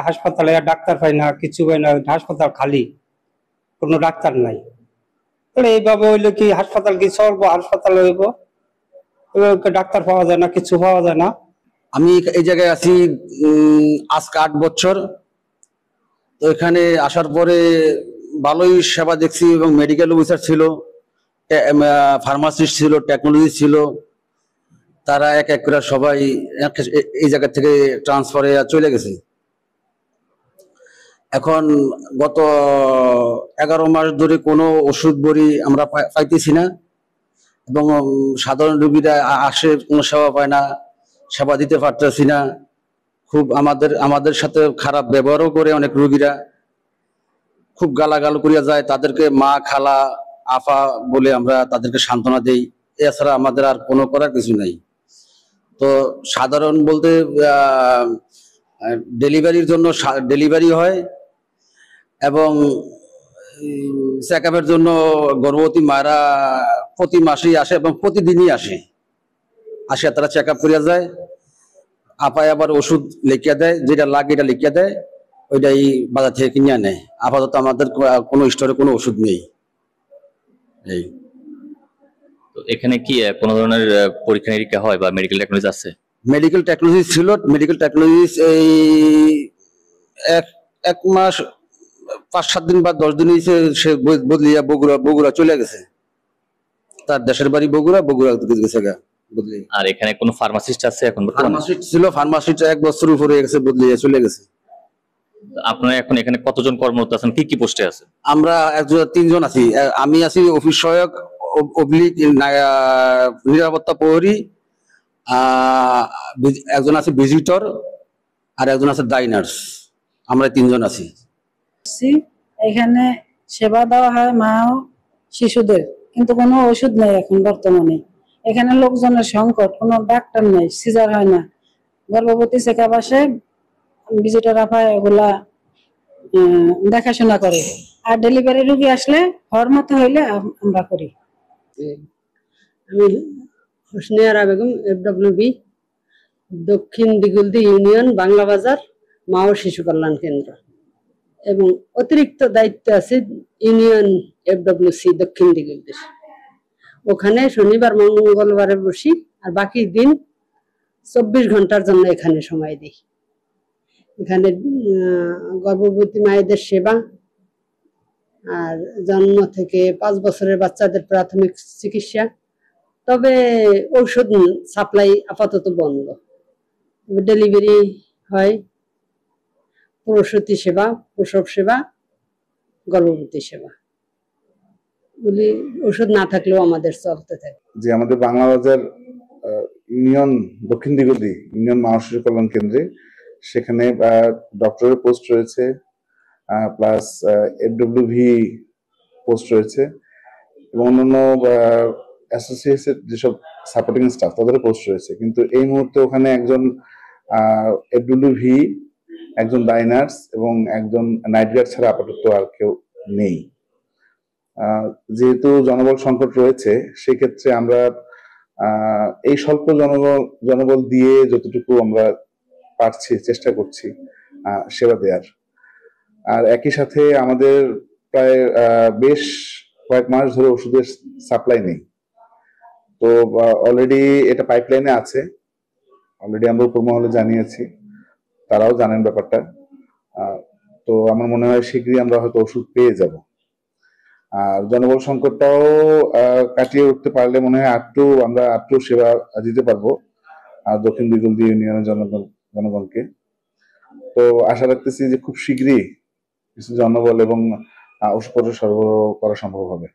হাসপাতালে ডাক্তার পাই না, কিছু পাই না, হাসপাতাল খালি, কোনো ডাক্তার নাই। তাহলে এইভাবে হইলে কি হাসপাতাল কি চলবো? হাসপাতাল হইব, ডাক্তার পাওয়া যায় না, কিছু পাওয়া যায় না। আমি এই জায়গায় আছি আজকে 8 বছর। তো এখানে আসার পরে ভালোই সেবা দেখছি, এবং মেডিকেল অফিসার ছিল, ফার্মাসিস্ট ছিল, টেকনোলজি ছিল। তারা এক এক করে সবাই এই জায়গা থেকে ট্রান্সফারে চলে গেছে। এখন গত 11 মাস ধরে কোনো ওষুধ বড়ি আমরা পাইতেছি না, এবং সাধারণ রোগীরা আসে কোনো সেবা পায় না, সেবা দিতে পারতেছি না। খুব আমাদের সাথে খারাপ ব্যবহারও করে অনেক রোগীরা, খুব গালাগাল করিয়া যায়। তাদেরকে মা, খালা, আফা বলে আমরা তাদেরকে সান্ত্বনা দেই, এছাড়া আমাদের আর কোনো করার কিছু নাই। তো সাধারণ বলতে ডেলিভারির জন্য ডেলিভারি হয়, এবং চেক আপের জন্য গর্ভবতী মায়েরা প্রতি মাসেই আসে এবং প্রতিদিনই আসে তারা চেক আপ করিয়া যায়। আপায় আবার ওষুধ লিখিয়া দেয়, যেটা লাগে এটা লিখিয়া দেয়, ওইটাই বাজার থেকে কিনে আনে। আপাতত আমাদের কোনো স্টোরে কোনো ওষুধ নেই। এই তো এখানে কি কোনো ধরনের পরীক্ষা নিরীক্ষা হয় বা মেডিকেল টেকনোলজি আছে? মেডিকেল টেকনোলজি ছিল, মেডিকেল টেকনোলজি এই 1 মাস 5-7 দিন বা 10 দিন সে বদলিয়া বগুড়া চলে গেছে। তার দেশের বাড়ি বগুড়া গেছে বদলি। আর এখানে কোনো ফার্মাসিস্ট আছে এখন? ফার্মাসিস্ট ছিল, ফার্মাসিস্ট 1 বছর উপরে গেছে, বদলিয়া চলে গেছে। আপনারা এখন এখানে কতজন কর্মরত আছেন, কি কি পোস্টে আছে? আমরা 3 জন আছি। আমি আছি অফিস সহায়ক অবলিক নিরাপত্তা প্রহরী, একজন আছে ভিজিটর, আর একজন আছে ডাইনার্স। আমরা 3 জন আছি। এখানে সেবা দেওয়া হয় মা ও শিশুদের, কিন্তু কোনো ওষুধ নেই এখন বর্তমানে। এখানে লোকজনের সংকট, কোনো ডাক্তার নেই, সিজার হয় না, গর্ভবতী চেকআপ আসে, ভিজিটর আপায় এগুলা দেখাশোনা করে, আর ডেলিভারি রোগী আসলে হওয়ার মতো হইলে আমরা করি। আমি হোসনিয়ারা বেগম, FWB, দক্ষিণ দিগুলদি ইউনিয়ন, বাংলা বাজার মা ও শিশু কল্যাণ কেন্দ্র, এবং অতিরিক্ত দায়িত্ব আছে ইউনিয়ন FWC দক্ষিণ দিগুলদি। ওখানে শনিবার মঙ্গলবারে বসি, আর বাকি দিন 24 ঘন্টার জন্য এখানে সময় দিই। এখানে গর্ভবতী মায়েদের সেবা, আর জন্ম থেকে 5 বছরের বাচ্চাদের প্রাথমিক চিকিৎসা। তবে ঔষধ সাপ্লাই আপাতত বন্ধ। ডেলিভারি হয়, প্রসূতি সেবা, প্রসব সেবা, গর্ভবতী সেবা, বলি ওষুধ না থাকলেও আমাদের চলতে থাকে। যে আমাদের বাংলা বাজার ইউনিয়ন দক্ষিণ দিগুলদি ইউনিয়ন মা ও শিশু কল্যাণ কেন্দ্রে, সেখানে ডক্টরের পোস্ট রয়েছে, প্লাস FWV পোস্ট রয়েছে, এবং অন্যান্য অ্যাসোসিয়েটেড যেসব সাপোর্টিং স্টাফ তাদের পোস্ট রয়েছে। কিন্তু এই মুহূর্তে ওখানে একজন FWV, একজন ডাইনার্স এবং একজন নাইট গার্ড ছাড়া আপাতত আর কেউ নেই। যেহেতু জনবল সংকট রয়েছে, সেক্ষেত্রে আমরা এই স্বল্প জনবল দিয়ে যতটুকু আমরা পারছি চেষ্টা করছি সেবা দেওয়ার। আর একই সাথে আমাদের প্রায় বেশ কয়েক মাস ধরে ওষুধের সাপ্লাই নেই। তো অলরেডি এটা পাইপলাইনে আছে, অলরেডি আমরা উপর মহলে জানিয়েছি, তারাও জানেন ব্যাপারটা। তো আমার মনে হয় শীঘ্রই আমরা হয়তো ওষুধ পেয়ে যাব। আর জনবল সংকটটাও কাটিয়ে উঠতে পারলে মনে হয় আমরা আরটু সেবা দিতে পারবো দক্ষিণ দিগুলদি ইউনিয়নের জনগণকে। তো আশা রাখতেছি যে খুব শীঘ্রই কিছু জনবল এবং ওষুধপত্র সরবরাহ করা সম্ভব হবে।